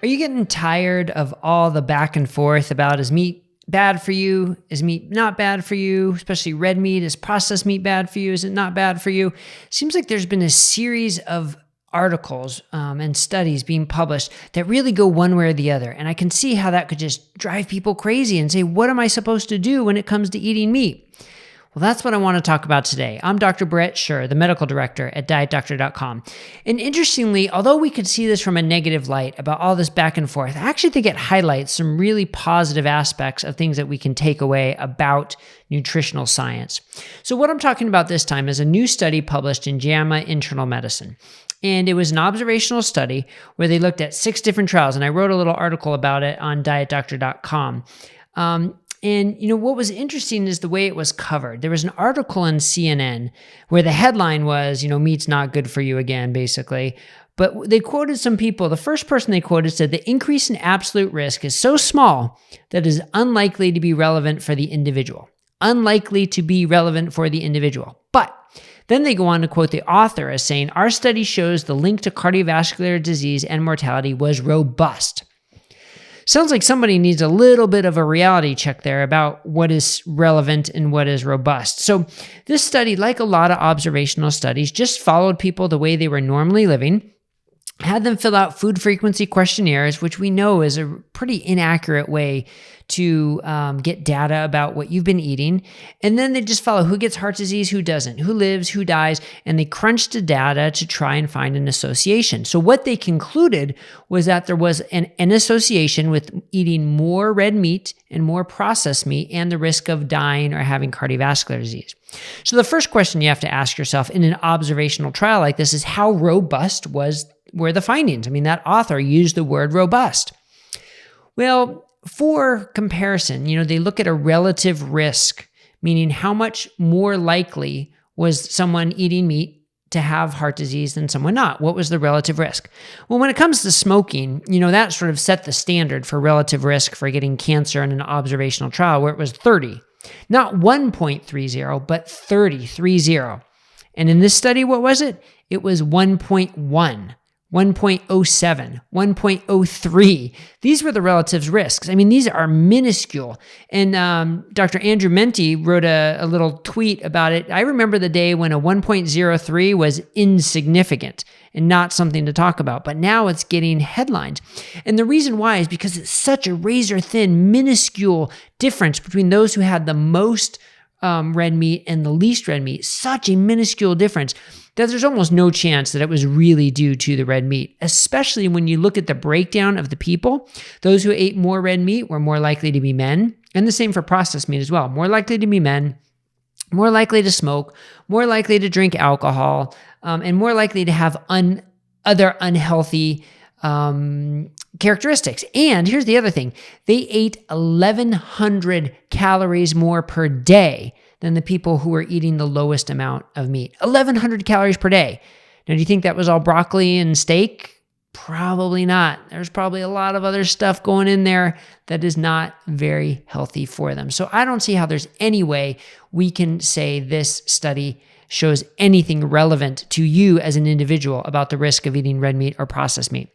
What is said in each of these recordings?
Are you getting tired of all the back and forth about is meat bad for you? Is meat not bad for you? Especially red meat. Is processed meat bad for you? Is it not bad for you? Seems like there's been a series of articles and studies being published that really go one way or the other. And I can see how that could just drive people crazy and say, what am I supposed to do when it comes to eating meat? Well, that's what I want to talk about today. I'm Dr. Brett Scher, the medical director at DietDoctor.com. And interestingly, although we could see this from a negative light about all this back and forth, I actually think it highlights some really positive aspects of things that we can take away about nutritional science. So what I'm talking about this time is a new study published in JAMA Internal Medicine. And it was an observational study where they looked at 6 different trials. And I wrote a little article about it on DietDoctor.com. And what was interesting is the way it was covered. There was an article in CNN where the headline was, meat's not good for you again, basically. But they quoted some people. The first person they quoted said the increase in absolute risk is so small that it is unlikely to be relevant for the individual. Unlikely to be relevant for the individual. But then they go on to quote the author as saying, our study shows the link to cardiovascular disease and mortality was robust. Sounds like somebody needs a little bit of a reality check there about what is relevant and what is robust. So this study, like a lot of observational studies, just followed people the way they were normally living, had them fill out food frequency questionnaires, which we know is a pretty inaccurate way to get data about what you've been eating. And then they just follow who gets heart disease, who doesn't, who lives, who dies, and they crunched the data to try and find an association. So what they concluded was that there was an association with eating more red meat and more processed meat and the risk of dying or having cardiovascular disease. So the first question you have to ask yourself in an observational trial like this is how robust were the findings? I mean, that author used the word robust. Well, for comparison, they look at a relative risk, meaning how much more likely was someone eating meat to have heart disease than someone not? What was the relative risk? Well, when it comes to smoking, that sort of set the standard for relative risk for getting cancer in an observational trial where it was 30. Not 1.30, but 30. And in this study, what was it? It was 1.1. 1.07, 1.03. These were the relative risks. I mean, these are minuscule. And Dr. Andrew Menti wrote a little tweet about it. I remember the day when a 1.03 was insignificant and not something to talk about, but now it's getting headlines. And the reason why is because it's such a razor-thin, minuscule difference between those who had the most red meat and the least red meat, such a minuscule difference that there's almost no chance that it was really due to the red meat, especially when you look at the breakdown of the people. Those who ate more red meat were more likely to be men, and the same for processed meat as well. More likely to be men, more likely to smoke, more likely to drink alcohol, and more likely to have other unhealthy characteristics. And here's the other thing. They ate 1,100 calories more per day than the people who were eating the lowest amount of meat. 1,100 calories per day. Now, do you think that was all broccoli and steak? Probably not. There's probably a lot of other stuff going in there that is not very healthy for them. So I don't see how there's any way we can say this study shows anything relevant to you as an individual about the risk of eating red meat or processed meat.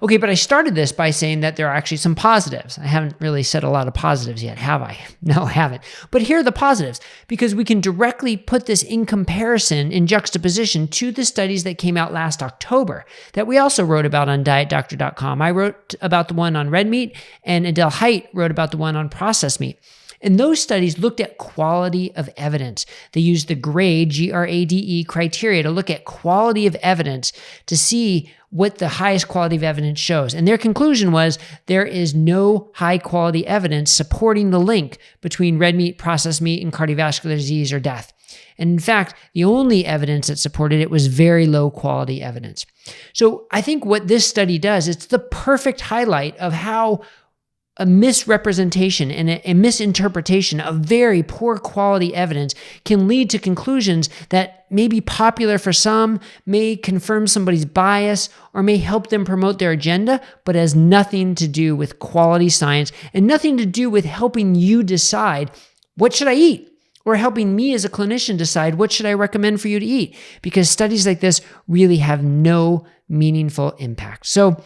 Okay, but I started this by saying that there are actually some positives. I haven't really said a lot of positives yet, have I? No, I haven't. But here are the positives, because we can directly put this in comparison, in juxtaposition to the studies that came out last October that we also wrote about on DietDoctor.com. I wrote about the one on red meat, and Adele Hite wrote about the one on processed meat. And those studies looked at quality of evidence. They used the GRADE, G-R-A-D-E criteria to look at quality of evidence to see what the highest quality of evidence shows. And their conclusion was there is no high quality evidence supporting the link between red meat, processed meat, and cardiovascular disease or death. And in fact, the only evidence that supported it was very low quality evidence. So I think what this study does, it's the perfect highlight of how a misrepresentation and a misinterpretation of very poor quality evidence can lead to conclusions that may be popular for some, may confirm somebody's bias, or may help them promote their agenda, but has nothing to do with quality science and nothing to do with helping you decide, what should I eat? Or helping me as a clinician decide, what should I recommend for you to eat? Because studies like this really have no meaningful impact. So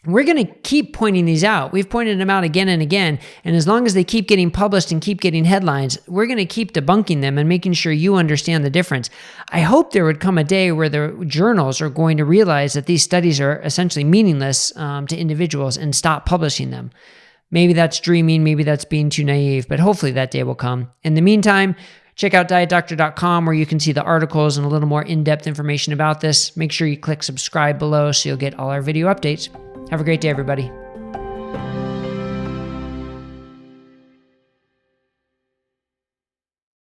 We're going to keep pointing these out. We've pointed them out again and again. And as long as they keep getting published and keep getting headlines, we're going to keep debunking them and making sure you understand the difference. I hope there would come a day where the journals are going to realize that these studies are essentially meaningless to individuals and stop publishing them. Maybe that's dreaming. Maybe that's being too naive, but hopefully that day will come. In the meantime, check out dietdoctor.com where you can see the articles and a little more in-depth information about this. Make sure you click subscribe below so you'll get all our video updates. Have a great day, everybody.